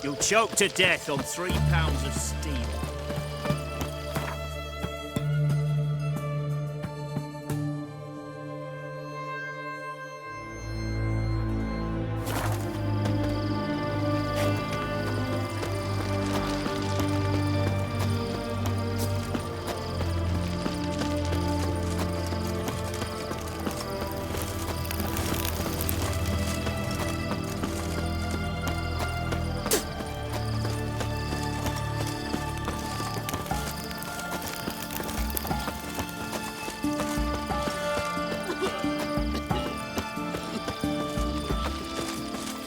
You'll choke to death on 3 pounds of steel.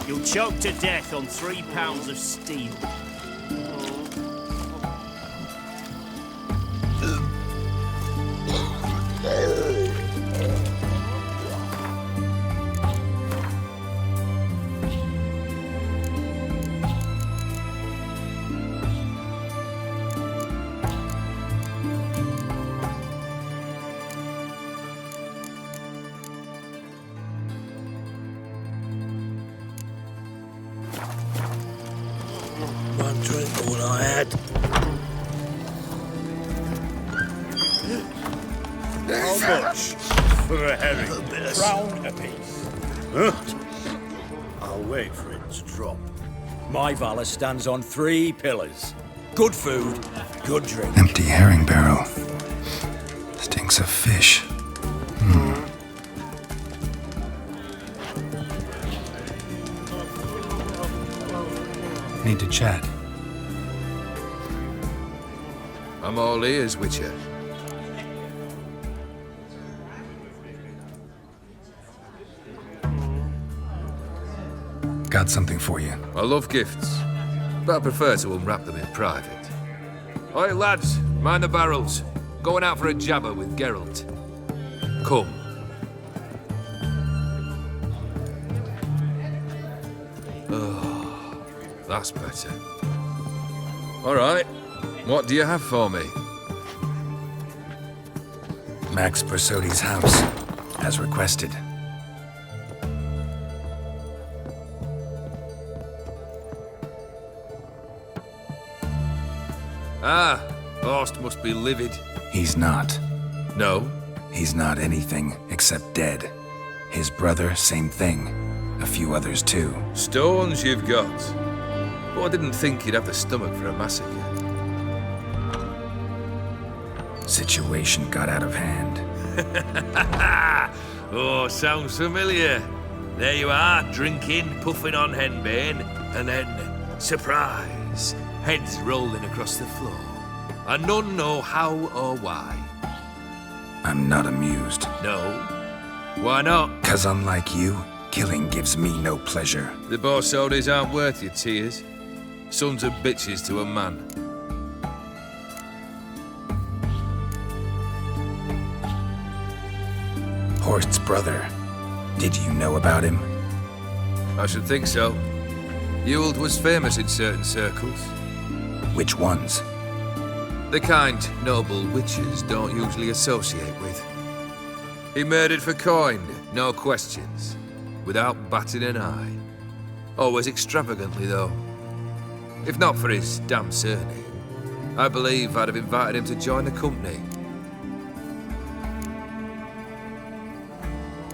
You'll choke to death on 3 pounds of steel. One drink, all I had. How much for a herring? A bit of Crown apiece. Huh? I'll wait for it to drop. My valor stands on 3 pillars. Good food, good drink. Empty herring barrel. Stinks of fish. Need to chat. I'm all ears, Witcher. Got something for you. I love gifts, but I prefer to unwrap them in private. Oi, lads, mind the barrels. Going out for a jabber with Geralt. Come. Oh, that's better. All right, what do you have for me? Max Bersodi's house, as requested. Ah, Horst must be livid. He's not. No? He's not anything except dead. His brother, same thing. A few others too. Stones you've got. But I didn't think you'd have the stomach for a massacre. Situation got out of hand. Oh, sounds familiar. There you are, drinking, puffing on henbane, and then, surprise, heads rolling across the floor. And none know how or why. I'm not amused. No? Why not? 'Cause unlike you, killing gives me no pleasure. The Borsodis aren't worth your tears. Sons of bitches to a man. Horst's brother. Did you know about him? I should think so. Ewald was famous in certain circles. Which ones? The kind noble witches don't usually associate with. He murdered for coin, no questions, without batting an eye. Always extravagantly, though. If not for his damn surname, I believe I'd have invited him to join the company.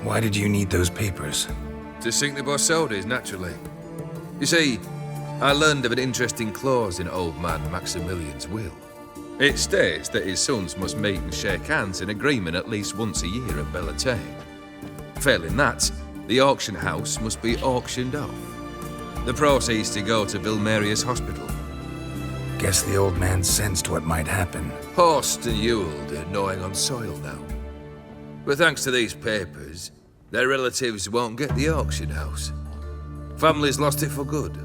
Why did you need those papers? To sink the Borsodis, naturally. You see, I learned of an interesting clause in old man Maximilian's will. It states that his sons must meet and shake hands in agreement at least once a year at Bellatane. Failing that, the auction house must be auctioned off. The proceeds to go to Vilmerius Hospital. Guess the old man sensed what might happen. Horst and Ewald are gnawing on soil now. But thanks to these papers, their relatives won't get the auction house. Families lost it for good,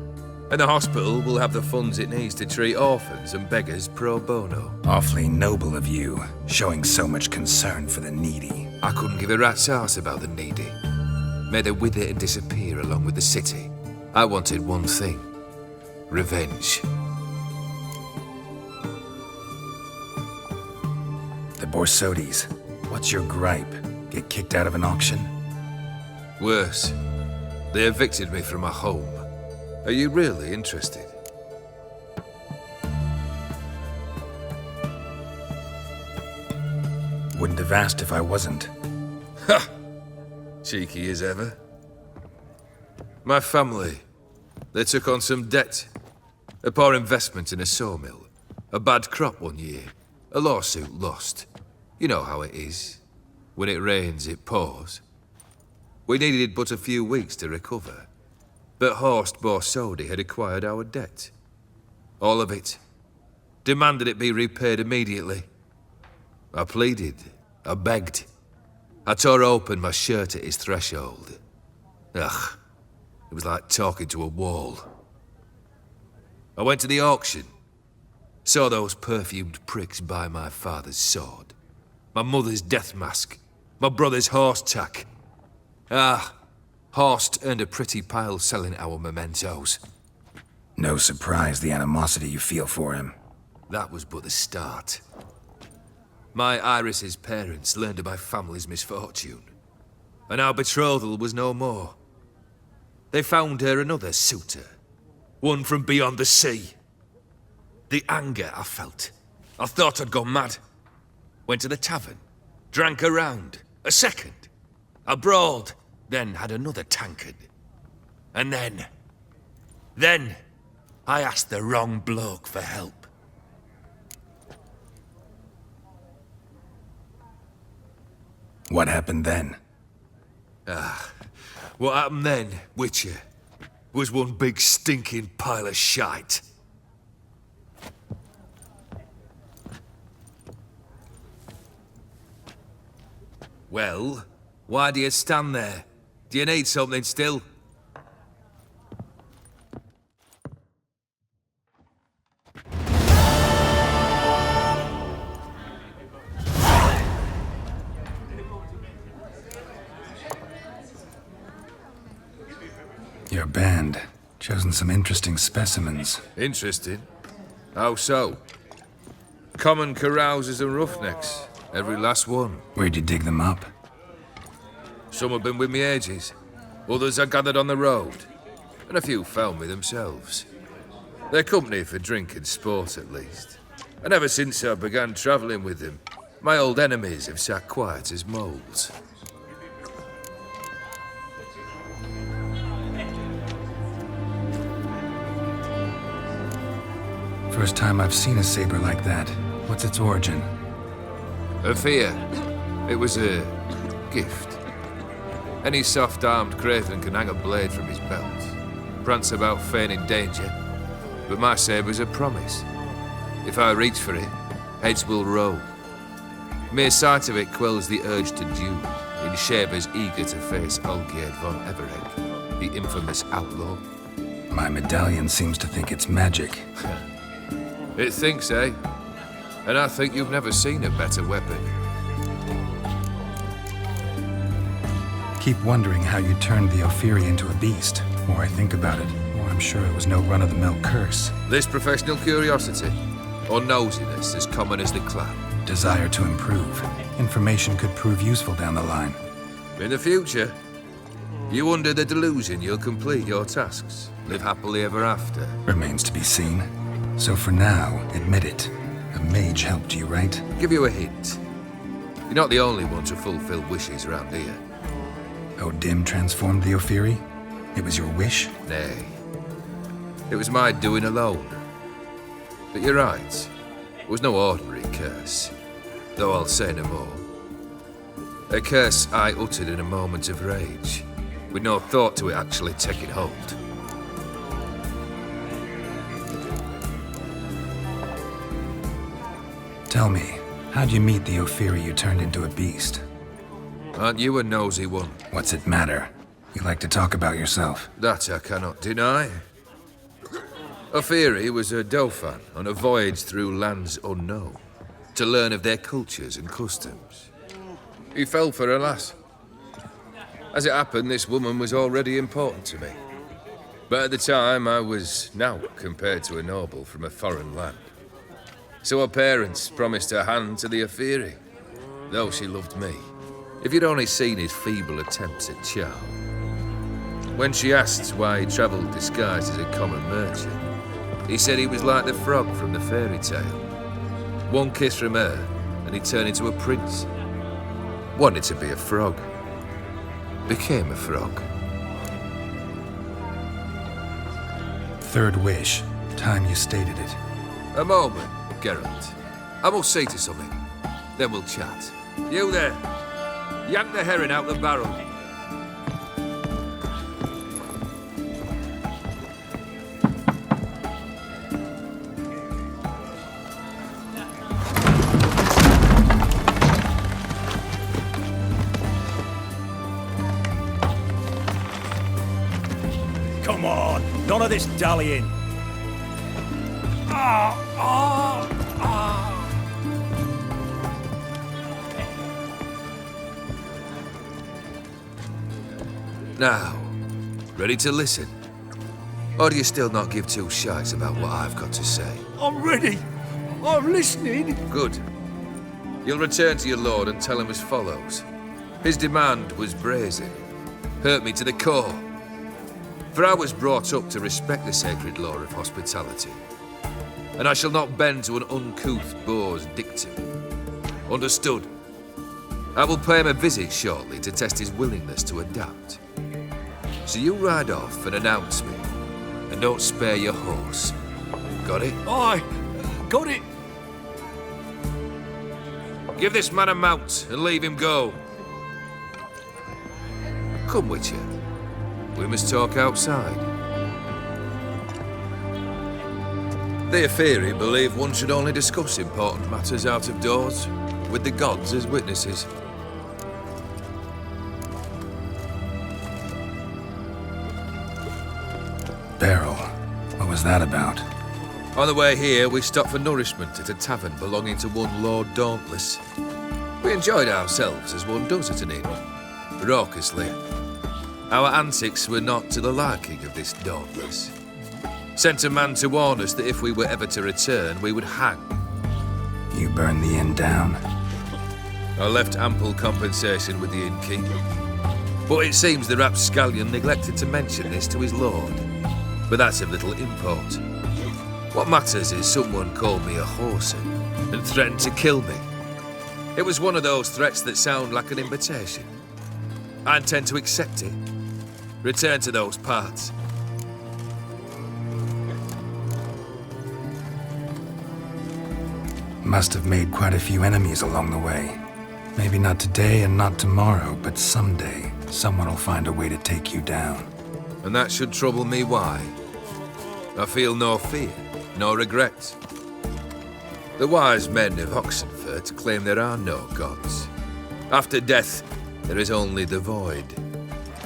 and the hospital will have the funds it needs to treat orphans and beggars pro bono. Awfully noble of you, showing so much concern for the needy. I couldn't give a rat's ass about the needy. Made her wither and disappear along with the city. I wanted one thing: revenge. The Borsodis. What's your gripe? Get kicked out of an auction? Worse, they evicted me from my home. Are you really interested? Wouldn't have asked if I wasn't. Ha! Cheeky as ever. My family, they took on some debt. A poor investment in a sawmill. A bad crop one year. A lawsuit lost. You know how it is. When it rains, it pours. We needed but a few weeks to recover. But Horst Borsodi had acquired our debt. All of it. Demanded it be repaid immediately. I pleaded. I begged. I tore open my shirt at his threshold. Ugh. It was like talking to a wall. I went to the auction. Saw those perfumed pricks buy my father's sword. My mother's death mask. My brother's horse tack. Ah, Horst earned a pretty pile selling our mementos. No surprise the animosity you feel for him. That was but the start. My Iris's parents learned of my family's misfortune, and our betrothal was no more. They found her another suitor, one from beyond the sea. The anger I felt, I thought I'd gone mad. Went to the tavern, drank a round, a second. I brawled, then had another tankard. And then, I asked the wrong bloke for help. What happened then? What happened then, Witcher, was one big stinking pile of shite. Well, why do you stand there? Do you need something still? Your band. Chosen some interesting specimens. Interesting. How so? Common carousers and roughnecks. Every last one. Where'd you dig them up? Some have been with me ages. Others I gathered on the road. And a few found me themselves. They're company for drink and sport, at least. And ever since I began travelling with them, my old enemies have sat quiet as moles. First time I've seen a saber like that. What's its origin? A fear. It was a gift. Any soft-armed craven can hang a blade from his belt, prance about feigning danger, but my saber's a promise. If I reach for it, heads will roll. Mere sight of it quells the urge to duel, in shavers eager to face Olgierd von Everegg, the infamous outlaw. My medallion seems to think it's magic. It thinks, eh? And I think you've never seen a better weapon. Keep wondering how you turned the Ophiri into a beast. The more I think about it, the more I'm sure it was no run-of-the-mill curse. This professional curiosity, or nosiness as common as the clan. Desire to improve. Information could prove useful down the line. In the future, you under the delusion you'll complete your tasks, live happily ever after. Remains to be seen. So for now, admit it. A mage helped you, right? Give you a hint. You're not the only one to fulfill wishes around here. Odim transformed the Ophiri? It was your wish? Nay. It was my doing alone. But you're right. It was no ordinary curse. Though I'll say no more. A curse I uttered in a moment of rage, with no thought to it actually taking hold. Tell me, how'd you meet the Ophiri you turned into a beast? Aren't you a nosy one? What's it matter? You like to talk about yourself. That I cannot deny. Ophiri was a dauphin on a voyage through lands unknown, to learn of their cultures and customs. He fell for a lass. As it happened, this woman was already important to me. But at the time, I was naught compared to a noble from a foreign land. So her parents promised her hand to the Ophiri, though she loved me. If you'd only seen his feeble attempts at charm. When she asked why he travelled disguised as a common merchant, he said he was like the frog from the fairy tale. One kiss from her, and he'd turn into a prince. Wanted to be a frog. Became a frog. Third wish. Time you stated it. A moment, Geralt. I must say to something. Then we'll chat. You there. Yank the herring out the barrel. Come on, none of this dallying. Now, ready to listen? Or do you still not give two shites about what I've got to say? I'm ready. I'm listening. Good. You'll return to your lord and tell him as follows. His demand was brazen. Hurt me to the core. For I was brought up to respect the sacred law of hospitality. And I shall not bend to an uncouth boor's dictum. Understood? I will pay him a visit shortly to test his willingness to adapt. So you ride off and announce me. And don't spare your horse. Got it? Aye, got it. Give this man a mount and leave him go. Come, Witcher. We must talk outside. The Aetheri believe one should only discuss important matters out of doors, with the gods as witnesses. Barrel. What was that about? On the way here, we stopped for nourishment at a tavern belonging to one Lord Dauntless. We enjoyed ourselves as one does at an inn, raucously. Our antics were not to the liking of this Dauntless. Sent a man to warn us that if we were ever to return, we would hang. You burned the inn down? I left ample compensation with the innkeep. But it seems the rapscallion neglected to mention this to his lord. But that's of little import. What matters is someone called me a whoreson and threatened to kill me. It was one of those threats that sound like an invitation. I intend to accept it. Return to those parts. Must have made quite a few enemies along the way. Maybe not today and not tomorrow, but someday, someone will find a way to take you down. And that should trouble me why? I feel no fear, no regret. The wise men of Oxenfurt claim there are no gods. After death, there is only the void.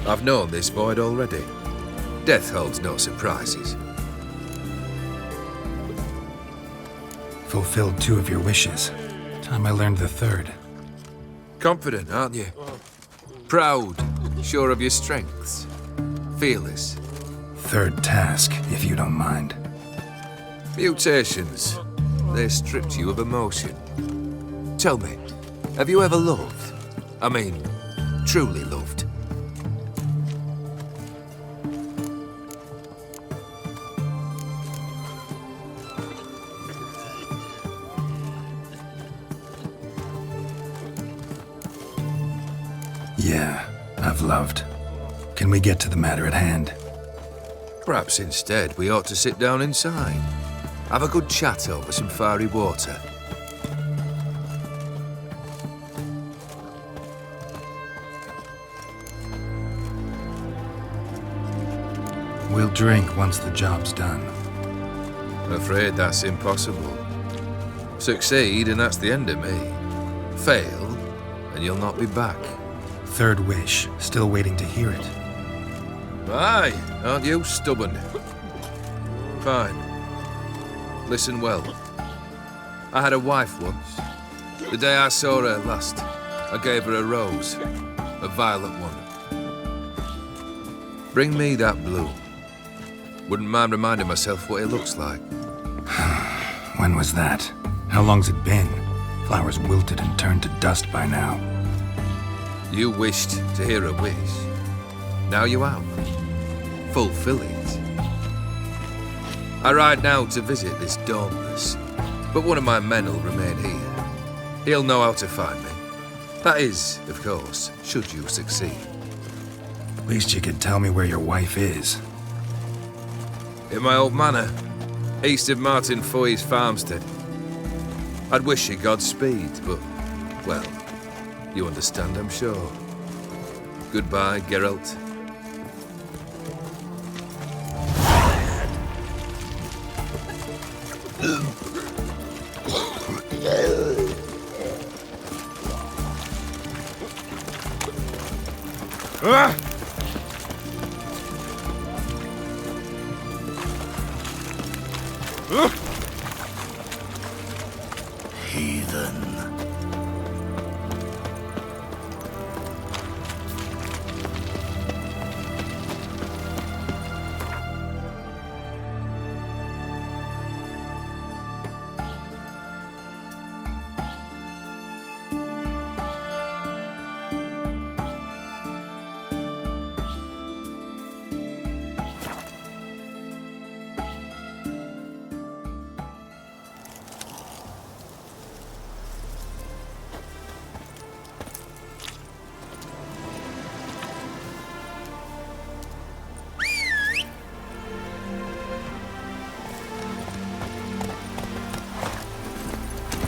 I've known this void already. Death holds no surprises. Fulfilled 2 of your wishes. Time I learned the 3rd. Confident, aren't you? Proud, sure of your strengths. Fearless. 3rd task, if you don't mind. Mutations. They stripped you of emotion. Tell me, have you ever loved? I mean, truly loved? Yeah, I've loved. Can we get to the matter at hand? Perhaps instead we ought to sit down inside. Have a good chat over some fiery water. We'll drink once the job's done. Afraid that's impossible. Succeed and that's the end of me. Fail and you'll not be back. 3rd wish, still waiting to hear it. Aye, aren't you stubborn? Fine. Listen well. I had a wife once. The day I saw her last, I gave her a rose, a violet one. Bring me that bloom. Wouldn't mind reminding myself what it looks like. When was that? How long's it been? Flowers wilted and turned to dust by now. You wished to hear a wish. Now you have. Fulfill it. I ride now to visit this Dauntless, but one of my men will remain here. He'll know how to find me. That is, of course, should you succeed. At least you could tell me where your wife is. In my old manor, east of Martin Foy's farmstead. I'd wish you Godspeed, but, well, you understand, I'm sure. Goodbye, Geralt. Heathen.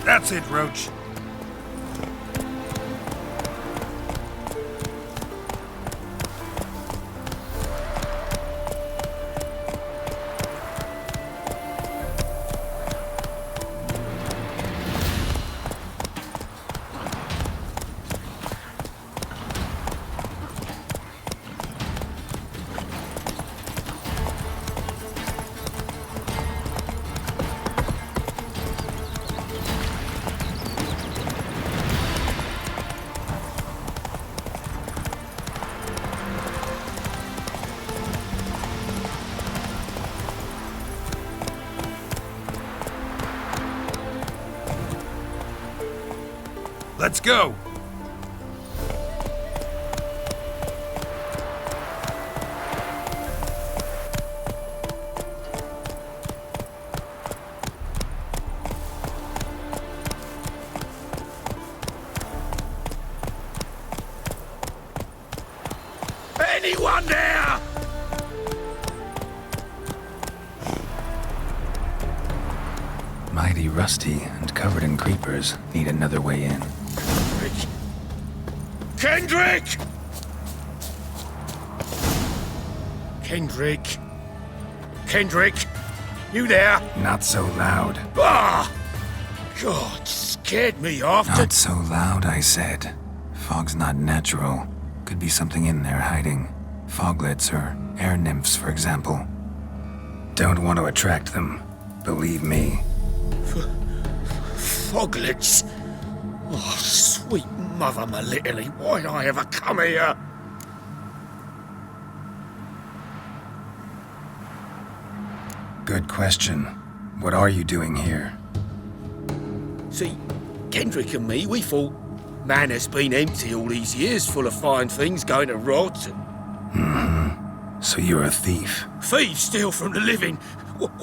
That's it, Roach. Let's go! Anyone there? Mighty rusty and covered in creepers. Need another way in. Kendrick! Kendrick? Kendrick? You there? Not so loud. Ah! God, scared me off. Not so loud, I said. Fog's not natural. Could be something in there hiding. Foglets or air nymphs, for example. Don't want to attract them. Believe me. Foglets? Oh, sweet mother Melitterly, why'd I ever come here? Good question. What are you doing here? See, Kendrick and me, we thought Manor's been empty all these years, full of fine things going to rot and... So you're a thief. Thieves steal from the living.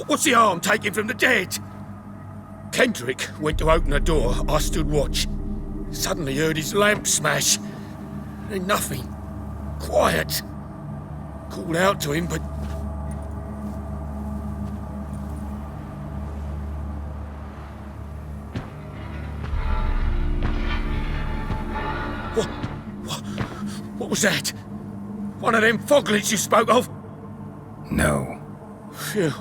What's the harm taking from the dead? Kendrick went to open the door. I stood watch. Suddenly heard his lamp smash. Then nothing. Quiet. Called out to him, but... What was that? One of them foglets you spoke of? No. Phew.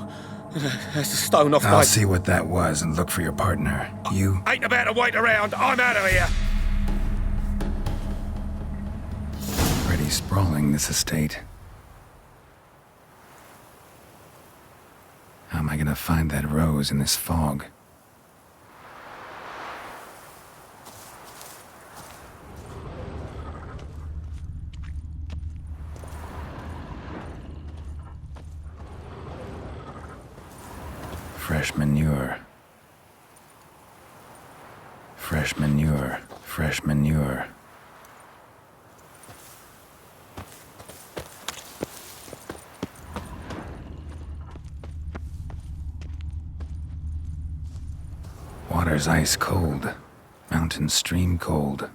That's the stone off I'll my... see what that was and look for your partner. You... Ain't about to wait around. I'm out of here. Pretty sprawling, this estate. How am I gonna find that rose in this fog? Fresh manure. Fresh manure. Fresh manure. Water's ice cold. Mountain stream cold.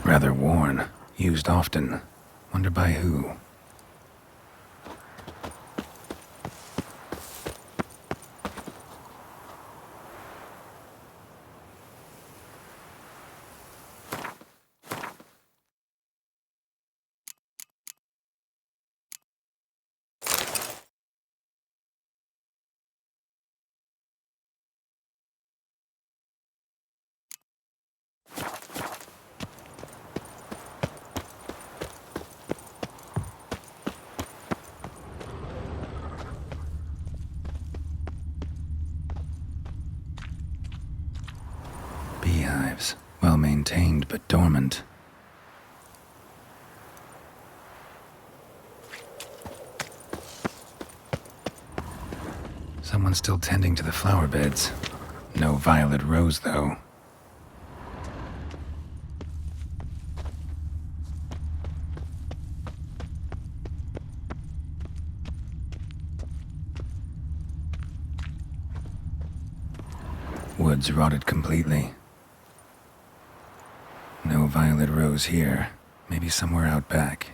Rather worn. Used often. Wonder by who? Beehives. Well maintained, but dormant. Someone's still tending to the flower beds. No violet rose, though. Woods rotted completely. No violet rose here. Maybe somewhere out back.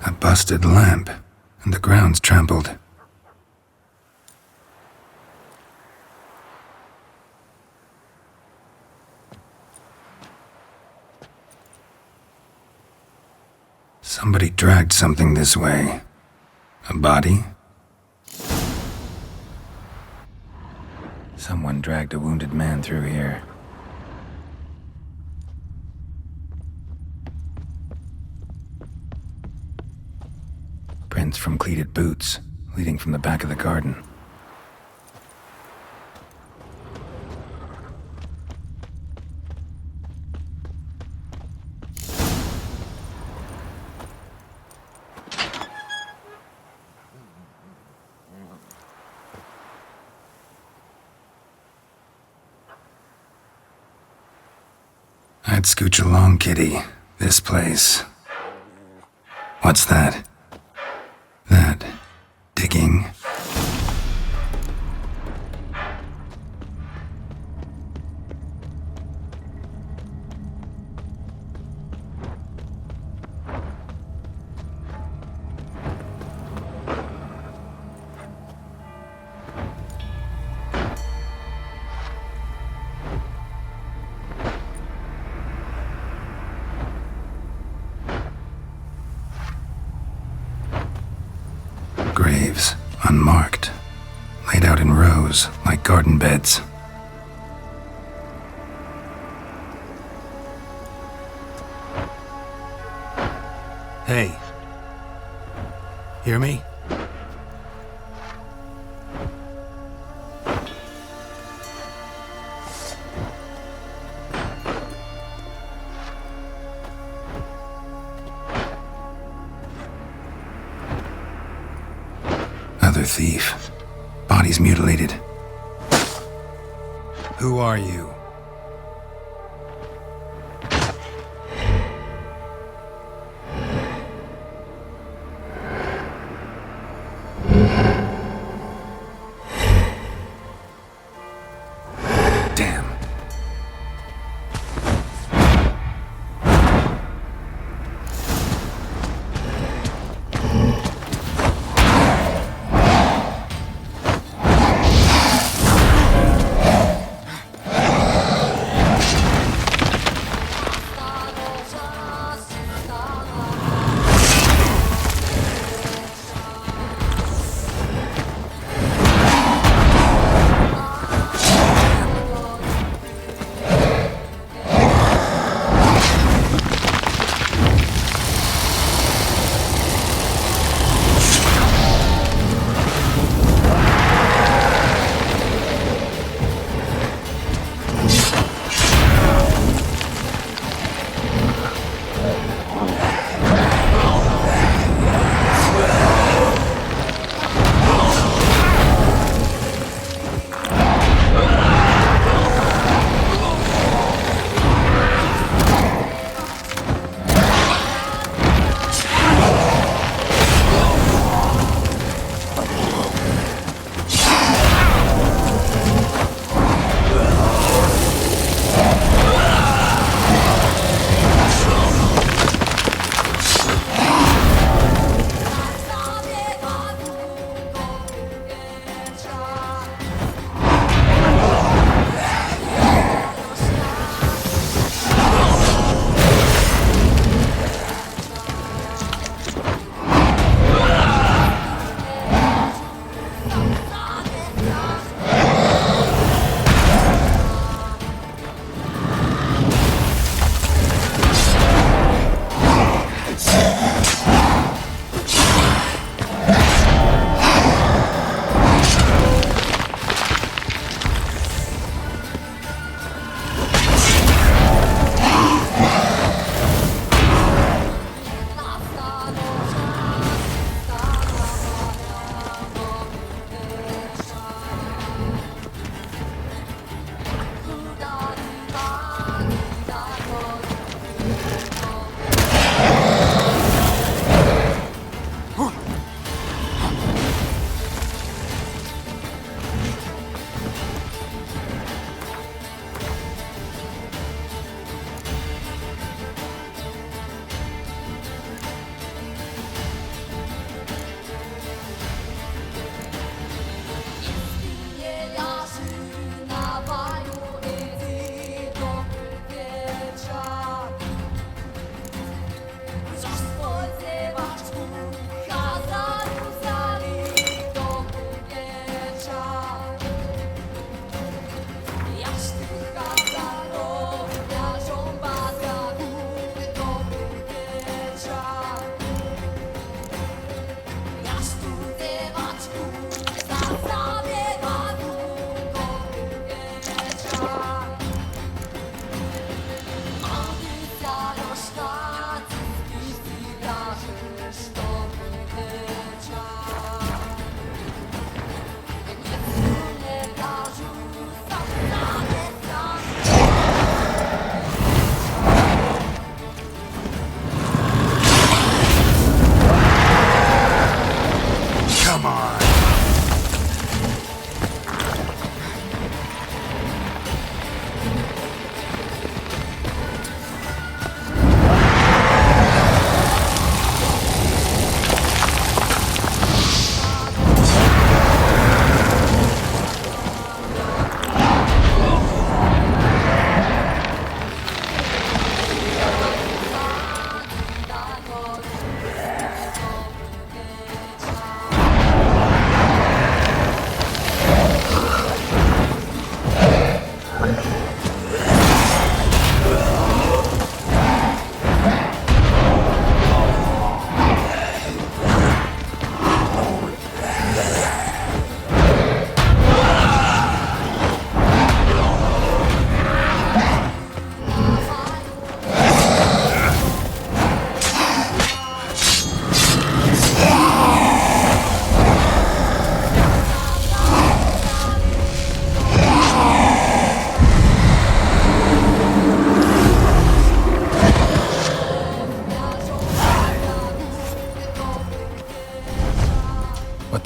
A busted lamp, and the ground's trampled. Somebody dragged something this way. A body? Someone dragged a wounded man through here. Prints from cleated boots, leading from the back of the garden. I'd scooch along, kitty. This place. What's that? That digging. Graves, unmarked, laid out in rows like garden beds. Hey. Hear me? Another thief. Body's mutilated. Who are you? Damn.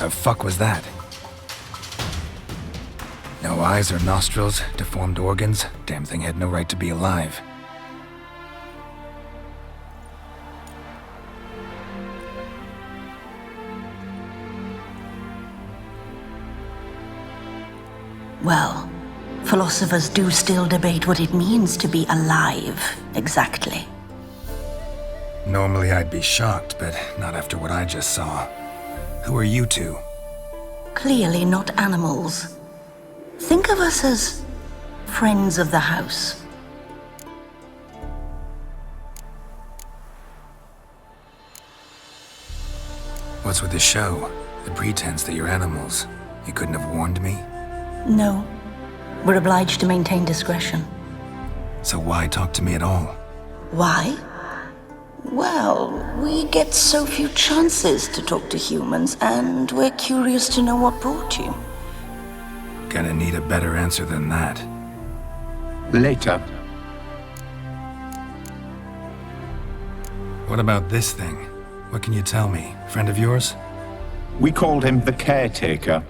the fuck was that? No eyes or nostrils, deformed organs. Damn thing had no right to be alive. Well, philosophers do still debate what it means to be alive, exactly. Normally I'd be shocked, but not after what I just saw. Who are you two? Clearly not animals. Think of us as friends of the house. What's with the show? The pretense that you're animals. You couldn't have warned me? No. We're obliged to maintain discretion. So why talk to me at all? Why? Well, we get so few chances to talk to humans, and we're curious to know what brought you. Gonna need a better answer than that. Later. What about this thing? What can you tell me? Friend of yours? We called him the Caretaker.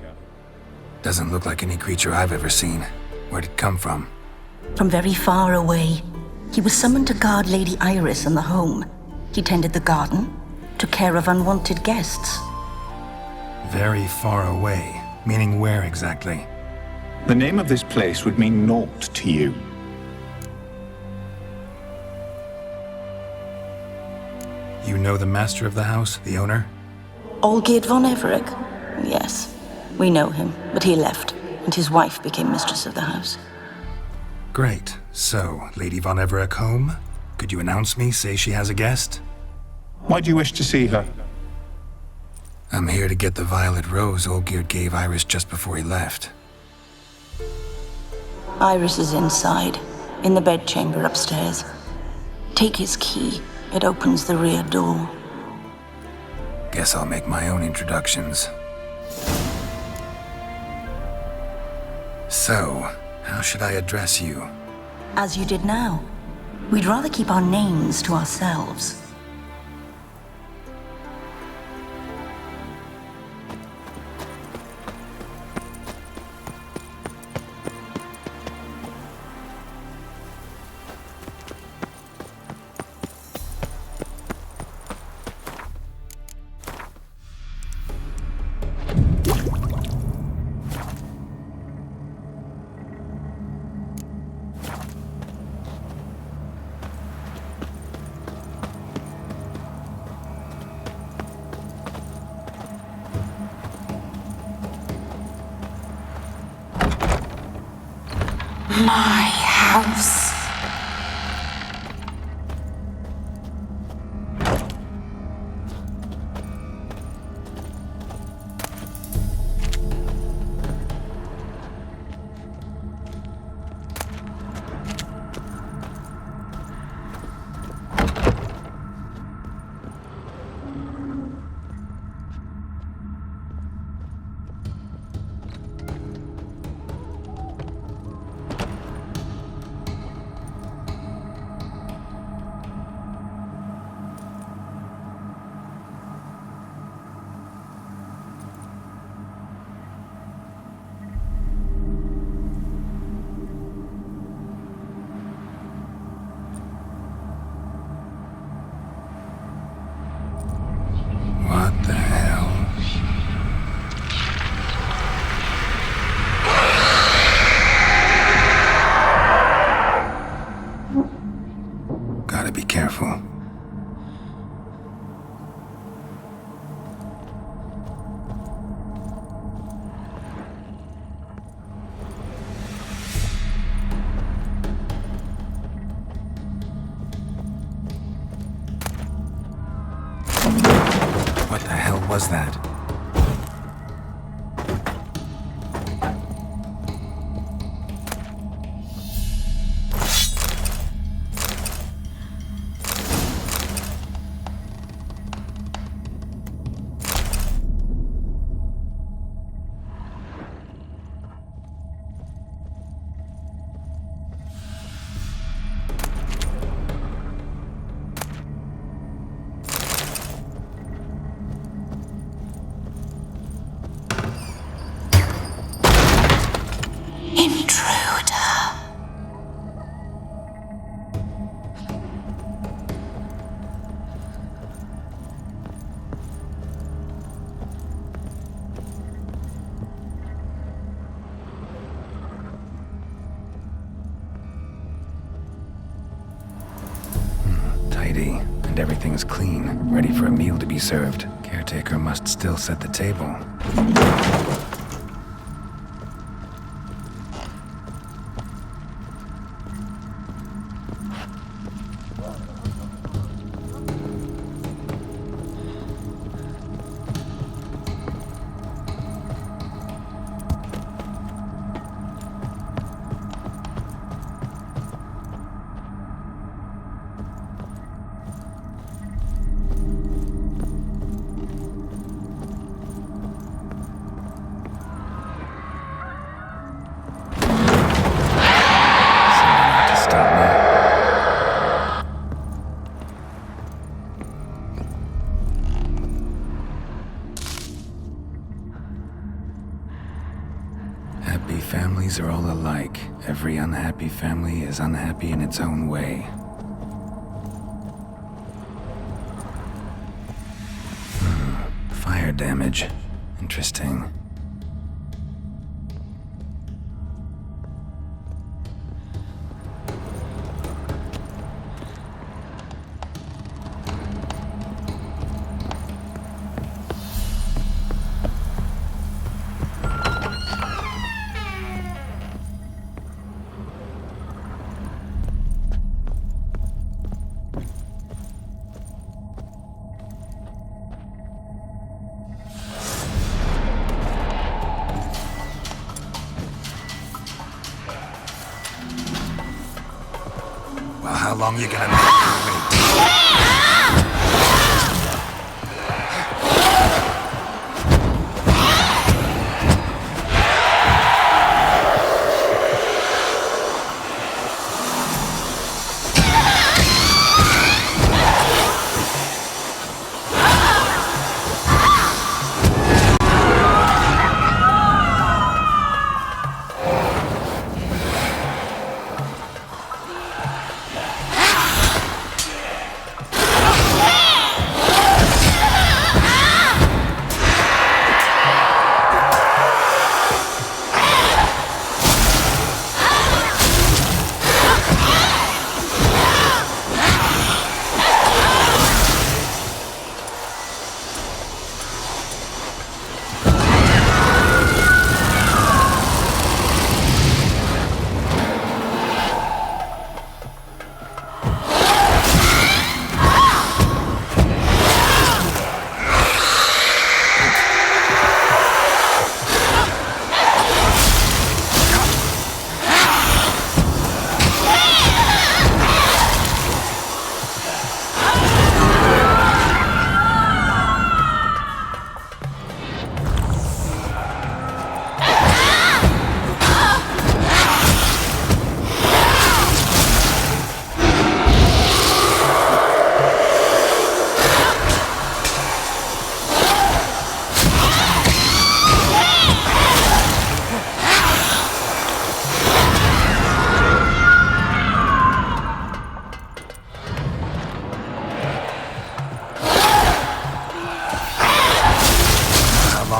Doesn't look like any creature I've ever seen. Where'd it come from? From very far away. He was summoned to guard Lady Iris and the home. He tended the garden, took care of unwanted guests. Very far away. Meaning where exactly? The name of this place would mean naught to you. You know the master of the house, the owner? Olgierd von Everec? Yes, we know him, but he left, and his wife became mistress of the house. Great. So, Lady von Everec home? Could you announce me, say she has a guest? Why do you wish to see her? I'm here to get the violet rose Olgierd gave Iris just before he left. Iris is inside, in the bedchamber upstairs. Take his key. It opens the rear door. Guess I'll make my own introductions. So, how should I address you? As you did now. We'd rather keep our names to ourselves. My house. What the hell? Gotta be careful. What the hell was that? that everything's clean, ready for a meal to be served. Caretaker must still set the table. Happy families are all alike. Every unhappy family is unhappy in its own way. Fire damage. Interesting. How long you gonna make me wait?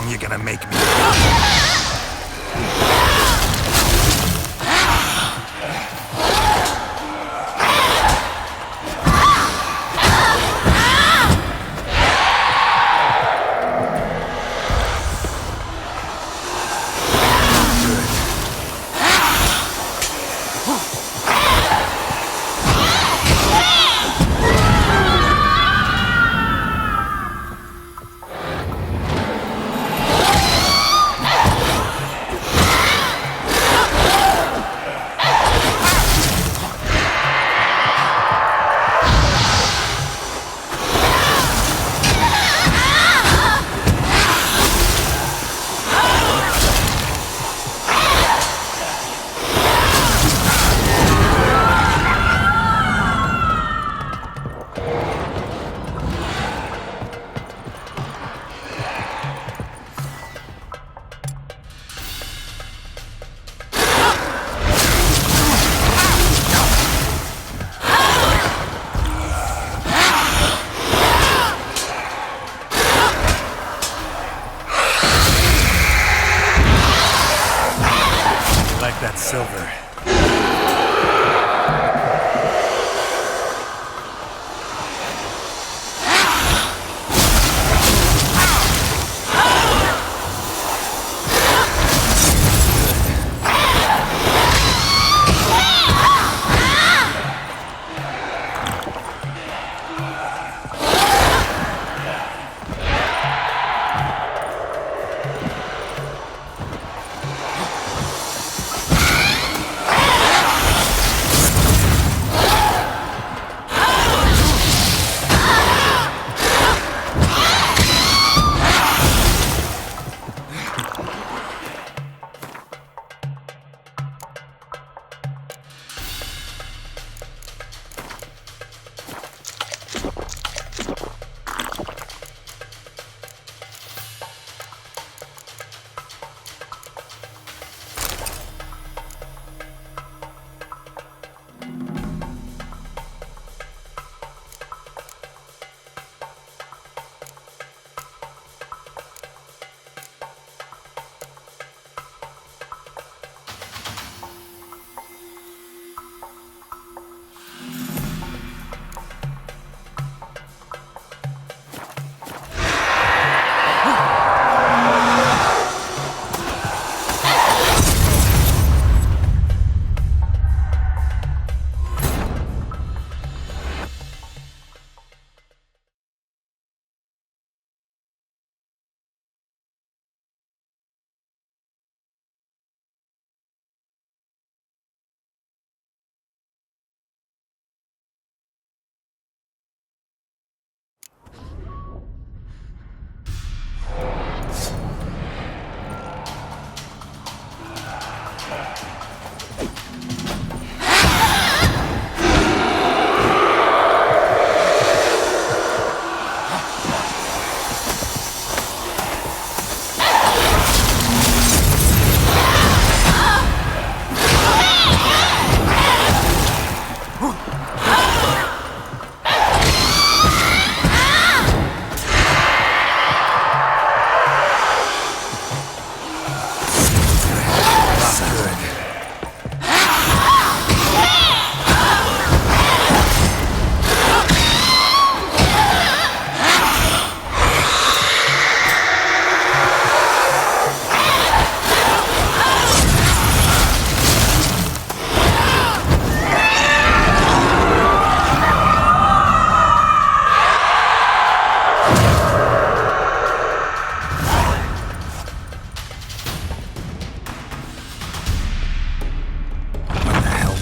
You're gonna make me. That silver.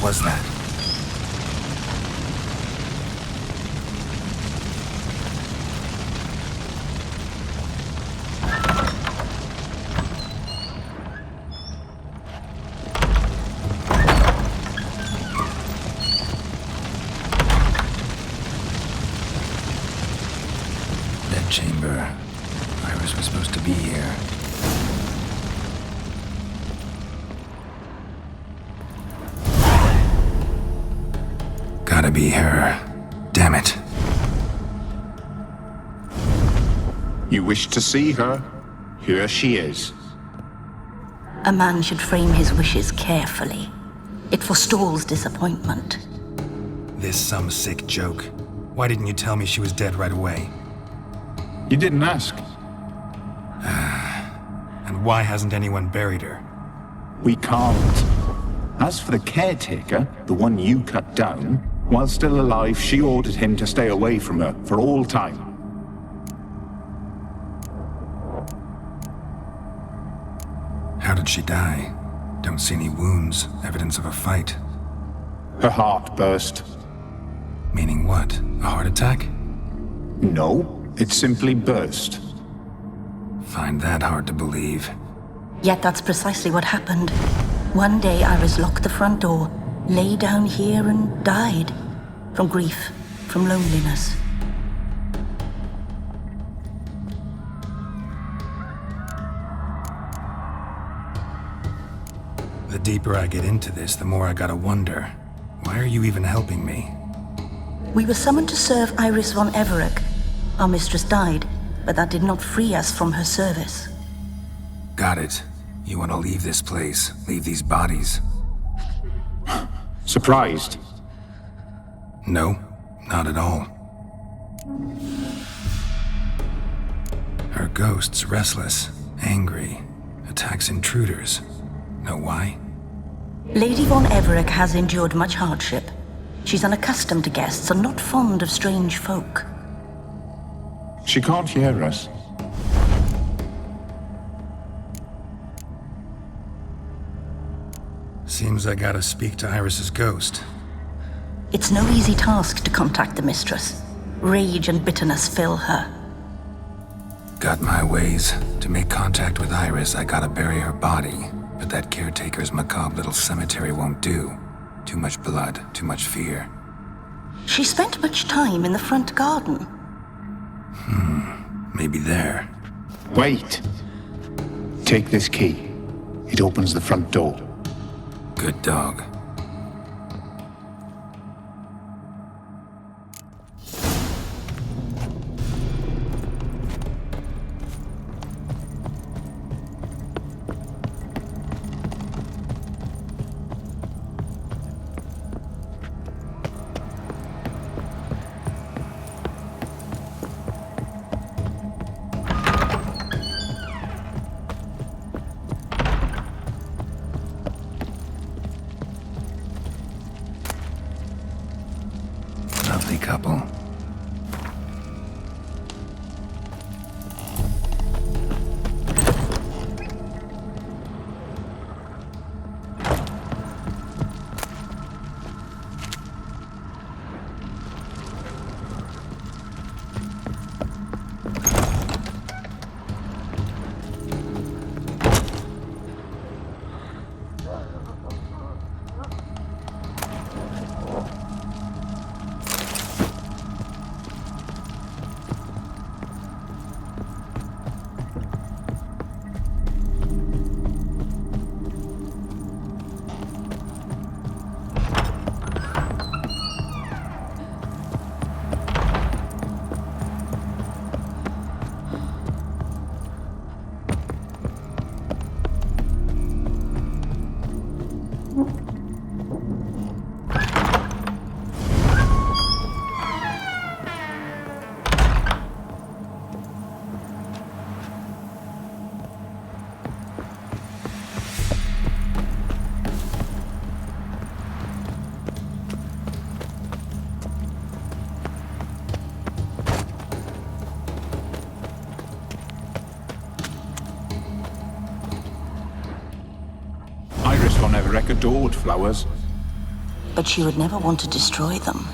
was that? That chamber. Iris was supposed to be here. Gotta be her. Damn it. You wish to see her? Here she is. A man should frame his wishes carefully. It forestalls disappointment. This some sick joke. Why didn't you tell me she was dead right away? You didn't ask. And why hasn't anyone buried her? We can't. As for the caretaker, the one you cut down, while still alive, she ordered him to stay away from her for all time. How did she die? Don't see any wounds, evidence of a fight. Her heart burst. Meaning what? A heart attack? No, it simply burst. Find that hard to believe. Yet that's precisely what happened. One day Iris locked the front door, lay down here and died. From grief, from loneliness. The deeper I get into this, the more I gotta wonder. Why are you even helping me? We were summoned to serve Iris von Everec. Our mistress died, but that did not free us from her service. Got it. You want to leave this place, leave these bodies. Surprised? No, not at all. Her ghost's restless, angry, attacks intruders. Know why? Lady von Everec has endured much hardship. She's unaccustomed to guests and not fond of strange folk. She can't hear us. Seems I gotta speak to Iris's ghost. It's no easy task to contact the mistress. Rage and bitterness fill her. Got my ways. To make contact with Iris, I gotta bury her body. But that caretaker's macabre little cemetery won't do. Too much blood, too much fear. She spent much time in the front garden. Maybe there. Wait. Take this key. It opens the front door. Good dog. Lovely couple. Iris von Everec adored flowers. but she would never want to destroy them.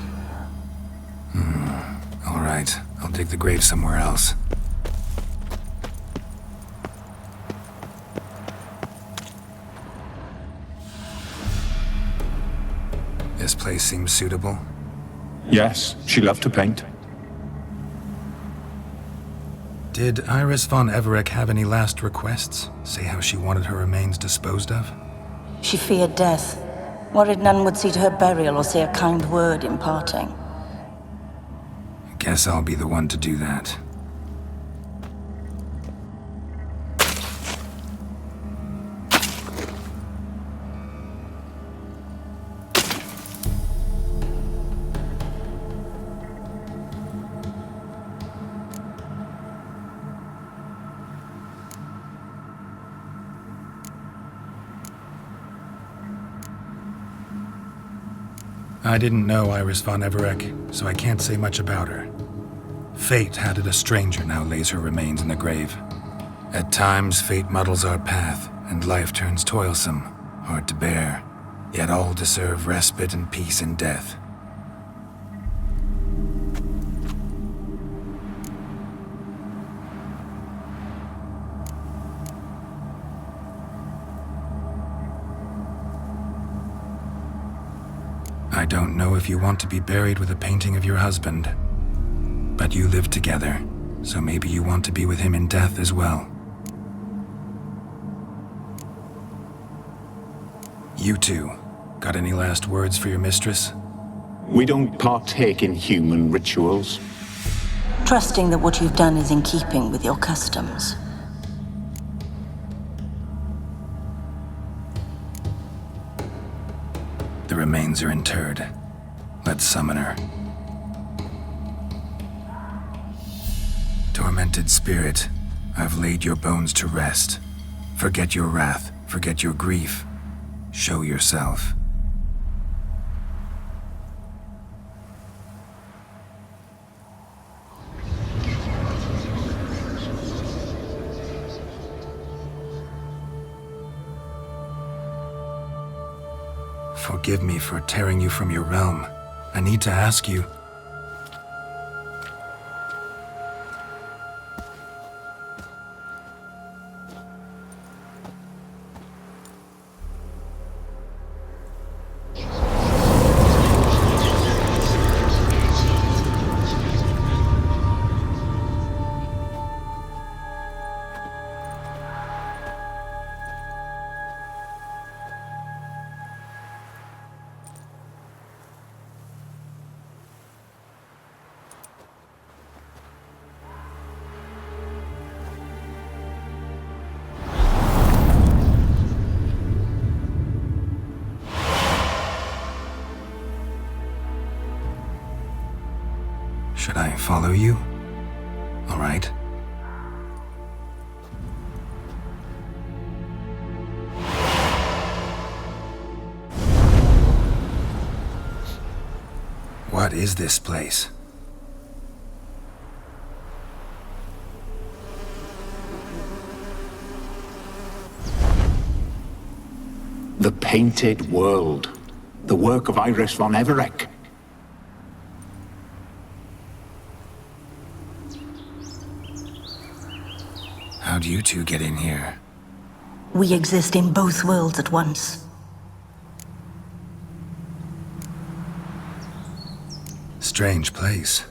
All right, I'll dig the grave somewhere else. This place seems suitable. Yes, she loved to paint. Did Iris von Everec have any last requests? Say how she wanted her remains disposed of? She feared death, worried none would see to her burial or say a kind word in parting. Guess I'll be the one to do that. I didn't know Iris von Everec, so I can't say much about her. Fate had it a stranger now lays her remains in the grave. At times, fate muddles our path, and life turns toilsome, hard to bear. Yet all deserve respite and peace in death. I don't know if you want to be buried with a painting of your husband, but you live together, so maybe you want to be with him in death as well. You two, got any last words for your mistress? We don't partake in human rituals. Trusting that what you've done is in keeping with your customs. The remains are interred. Let's summon her. Tormented spirit, I've laid your bones to rest. Forget your wrath, forget your grief. Show yourself. Forgive me for tearing you from your realm. I need to ask you. Should I follow you? All right. What is this place? The Painted World. The work of Iris von Everec. How'd you two get in here? We exist in both worlds at once. Strange place.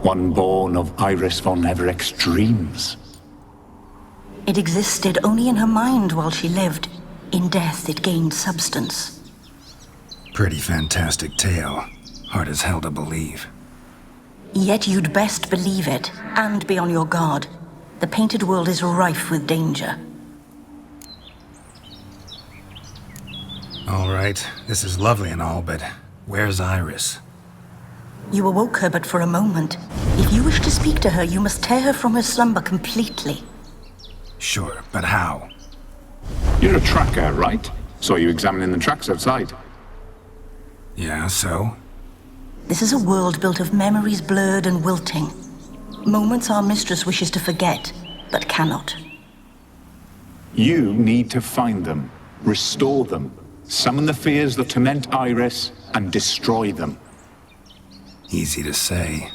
One born of Iris von Everec's dreams. It existed only in her mind while she lived. In death, it gained substance. Pretty fantastic tale. Hard as hell to believe. Yet you'd best believe it, and be on your guard. The Painted World is rife with danger. All right, this is lovely and all, but where's Iris? You awoke her but for a moment. If you wish to speak to her, you must tear her from her slumber completely. Sure, but how? You're a tracker, right? Saw you examining the tracks outside. Yeah, so? This is a world built of memories blurred and wilting. Moments our mistress wishes to forget, but cannot. You need to find them, restore them, Summon the fears that torment Iris and destroy them. Easy to say.